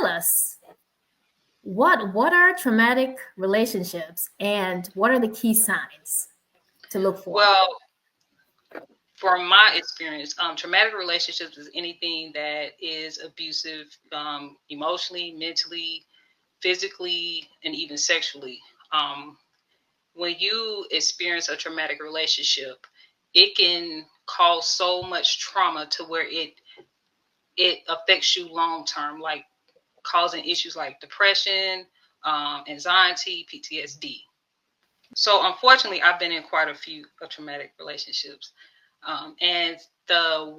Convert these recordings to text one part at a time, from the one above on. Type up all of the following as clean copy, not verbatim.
tell us what are traumatic relationships and what are the key signs to look for? Well, from my experience, traumatic relationships is anything that is abusive, emotionally, mentally, physically, and even sexually. Um, when you experience a traumatic relationship, it can cause so much trauma to where it affects you long term, like causing issues like depression, anxiety, PTSD. So unfortunately, I've been in quite a few traumatic relationships, and the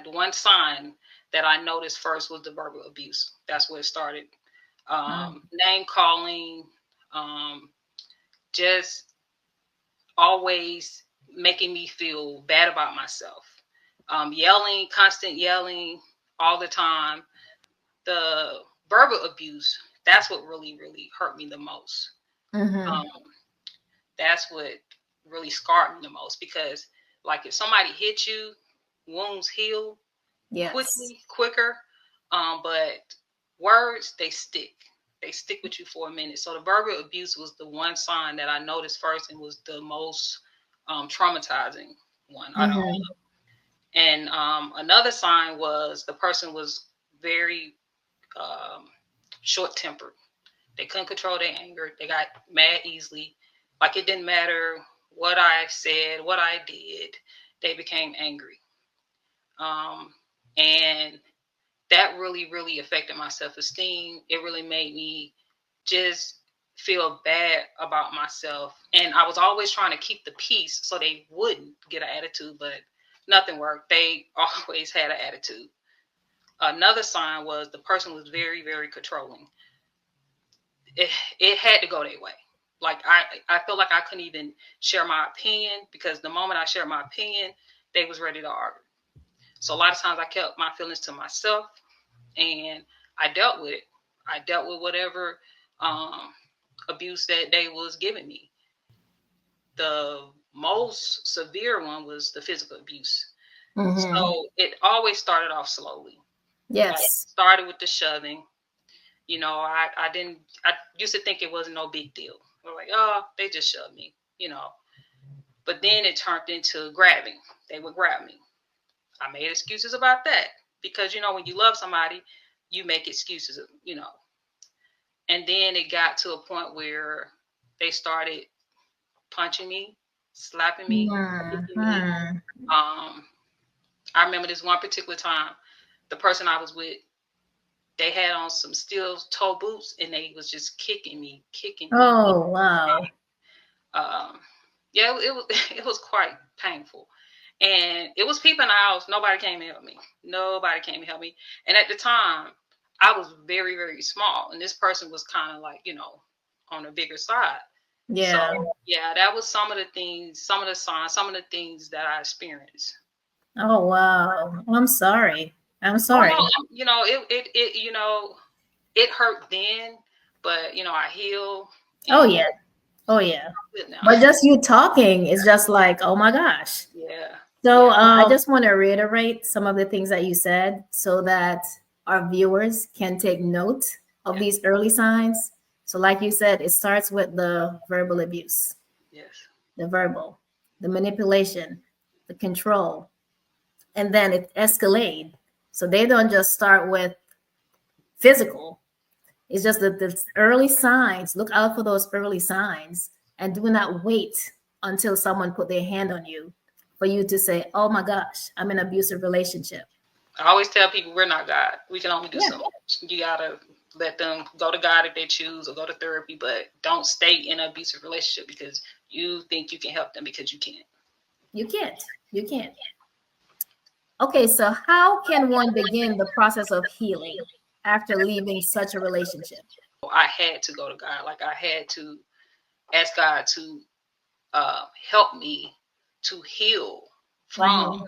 the one sign that I noticed first was the verbal abuse. That's where it started. Name calling, um, just always making me feel bad about myself. Yelling, constant yelling all the time. The verbal abuse, that's what really, really hurt me the most. Mm-hmm. Um, that's what really scarred me the most because, like, if somebody hits you, wounds heal Yes. quicker. But words, they stick. They stick with you for a minute. So the verbal abuse was the one sign that I noticed first and was the most traumatizing one out of all. Mm-hmm. And another sign was the person was very um, short tempered. They couldn't control their anger. They got mad easily. Like it didn't matter what I said, what I did. They became angry. Um, and that really, really affected my self esteem. It really made me just feel bad about myself. And I was always trying to keep the peace so they wouldn't get an attitude, but nothing worked. They always had an attitude. Another sign was the person was very, very controlling. It had to go their way. Like I felt like I couldn't even share my opinion because the moment I shared my opinion, they was ready to argue. So a lot of times I kept my feelings to myself and I dealt with it. I dealt with whatever um, abuse that they was giving me. The most severe one was the physical abuse. Mm-hmm. So it always started off slowly. Like Yes. started with the shoving. I used to think it wasn't no big deal. We're like, oh, they just shoved me. But then it turned into grabbing. They would grab me. I made excuses about that because when you love somebody, you make excuses. And then it got to a point where they started punching me, slapping me, kicking me. Mm-hmm. Um, I remember this one particular time, the person I was with, they had on some steel toe boots and they was just kicking me, kicking me. Oh, wow. Um, yeah, it was it was quite painful. And it was people in the house. Nobody came to help me. Nobody came to help me. And at the time, I was very, very small. And this person was kind of like, on the bigger side. So, Yeah. yeah, that was some of the things, some of the signs, some of the things that I experienced. Oh, wow. I'm sorry. I'm Oh, no, sorry. it hurt then, but, I heal Oh, and yeah. Oh, yeah. I'm good now. But just you talking is just like, oh my gosh. Yeah, So yeah. I just want to reiterate some of the things that you said so that our viewers can take note of Yes, these early signs. So, like you said, it starts with the verbal abuse, yes, the verbal, the manipulation, the control, and then it escalates. So they don't just start with physical. It's just that the early signs, look out for those early signs and do not wait until someone put their hand on you for you to say, oh my gosh, I'm in an abusive relationship. I always tell people we're not God. We can only do Yeah. so much. You gotta let them go to God if they choose or go to therapy, but don't stay in an abusive relationship because you think you can help them because you can't. You can't. You can't. Okay, so how can one begin the process of healing after leaving such a relationship? I had to go to God. Like I had to ask God to help me to heal from Mm-hmm.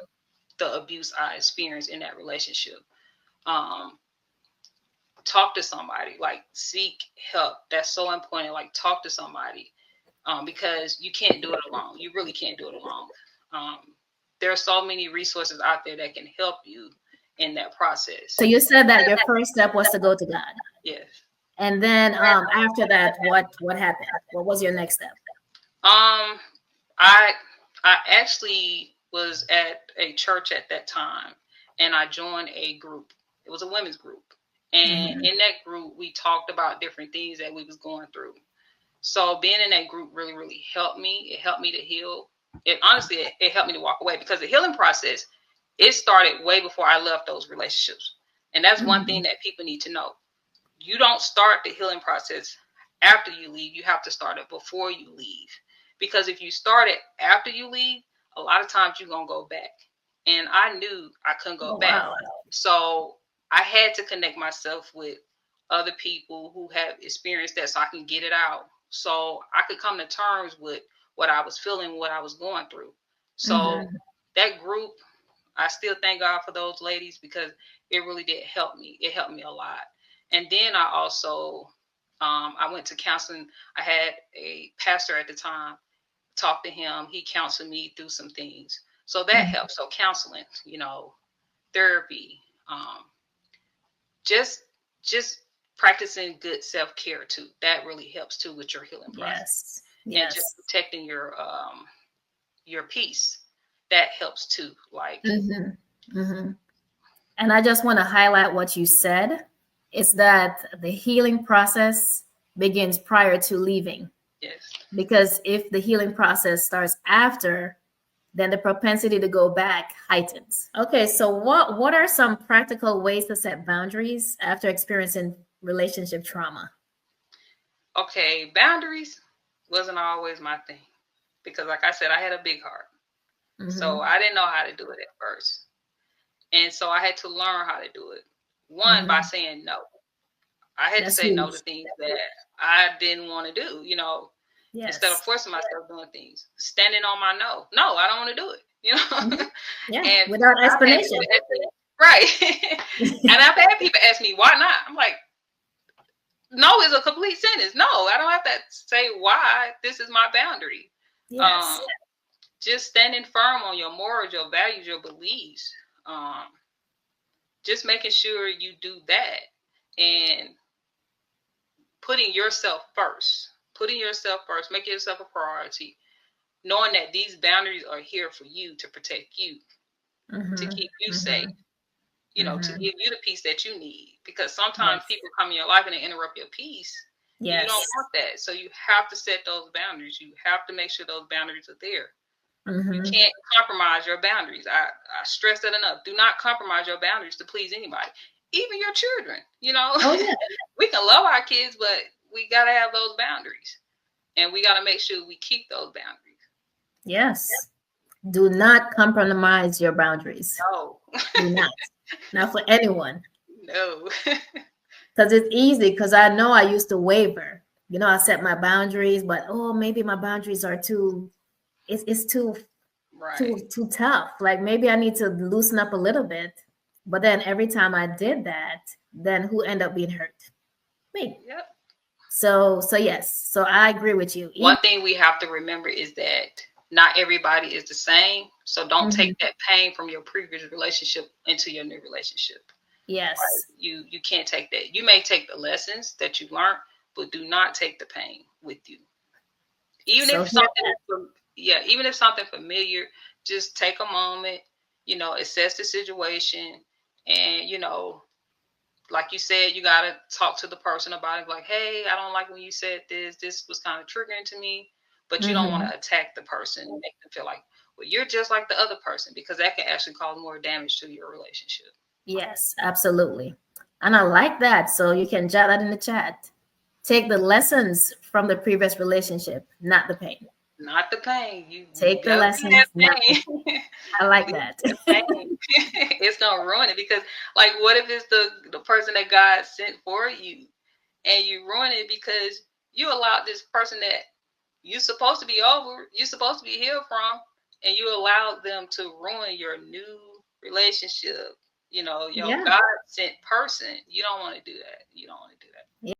the abuse I experienced in that relationship. Um, Talk to somebody, like seek help. That's so important. Like talk to somebody because you can't do it alone. You really can't do it alone. Um, there are so many resources out there that can help you in that process. So you said that your first step was to go to God. Yes. And then after that, what happened? What was your next step? I actually was at a church at that time, and I joined a group. It was a women's group. And in that group, we talked about different things that we was going through. So being in that group really, really helped me. It helped me to heal. It honestly, it helped me to walk away, because the healing process, it started way before I left those relationships. And that's one thing that people need to know. You don't start the healing process after you leave. You have to start it before you leave. Because if you start it after you leave, a lot of times you're going to go back. And I knew I couldn't go back. Wow. So I had to connect myself with other people who have experienced that, so I can get it out. So I could come to terms with what I was feeling, what I was going through. So that group, I still thank God for those ladies, because it really did help me. It helped me a lot. And then I also, I went to counseling. I had a pastor at the time, talked to him. He counseled me through some things. So that helps. So counseling, therapy, just practicing good self-care too. That really helps too with your healing process. Yes. And just protecting your peace. That helps too. Like. And I just want to highlight what you said. It's that the healing process begins prior to leaving. Yes. Because if the healing process starts after, then the propensity to go back heightens. Okay, so what are some practical ways to set boundaries after experiencing relationship trauma? Okay, boundaries wasn't always my thing, because like I said, I had a big heart. So I didn't know how to do it at first. And so I had to learn how to do it. One, by saying no. I had to say no to things that I didn't want to do, instead of forcing myself doing things. Standing on my no. No, I don't want to do it, and without explanation. Right. And I've had people ask me, why not? I'm like, no is a complete sentence. No, I don't have to say why. This is my boundary. Yes. Just standing firm on your morals, your values, your beliefs. Just making sure you do that, and putting yourself first, making yourself a priority, knowing that these boundaries are here for you, to protect you, to keep you safe, to give you the peace that you need. Because sometimes people come in your life and they interrupt your peace. Yes. You don't want that. So you have to set those boundaries. You have to make sure those boundaries are there. You can't compromise your boundaries. I stress that enough. Do not compromise your boundaries to please anybody, even your children. We can love our kids, but we got to have those boundaries, and we got to make sure we keep those boundaries. Yes. Do not compromise your boundaries. No. Do not for anyone. No. Because it's easy, because I know I used to waver. I set my boundaries, but maybe my boundaries are too too tough. Like maybe I need to loosen up a little bit. But then every time I did that, then who ended up being hurt? Me. Yep. So yes. So I agree with you. One thing we have to remember is that not everybody is the same. So don't take that pain from your previous relationship into your new relationship. Yes. Right? You can't take that. You may take the lessons that you learned, but do not take the pain with you. Even if something familiar, just take a moment, assess the situation, and like you said, you got to talk to the person about it. Like, hey, I don't like when you said this. This was kind of triggering to me. But you don't want to attack the person and make them feel like, well, you're just like the other person, because that can actually cause more damage to your relationship. Yes, absolutely. And I like that. So you can jot that in the chat. Take the lessons from the previous relationship, not the pain. Not the pain. You take the lessons. I like that. It's gonna ruin it, because like, what if it's the person that God sent for you, and you ruin it because you allowed this person that you're supposed to be over, you're supposed to be healed from, and you allowed them to ruin your new relationship. Your God sent person. You don't want to do that.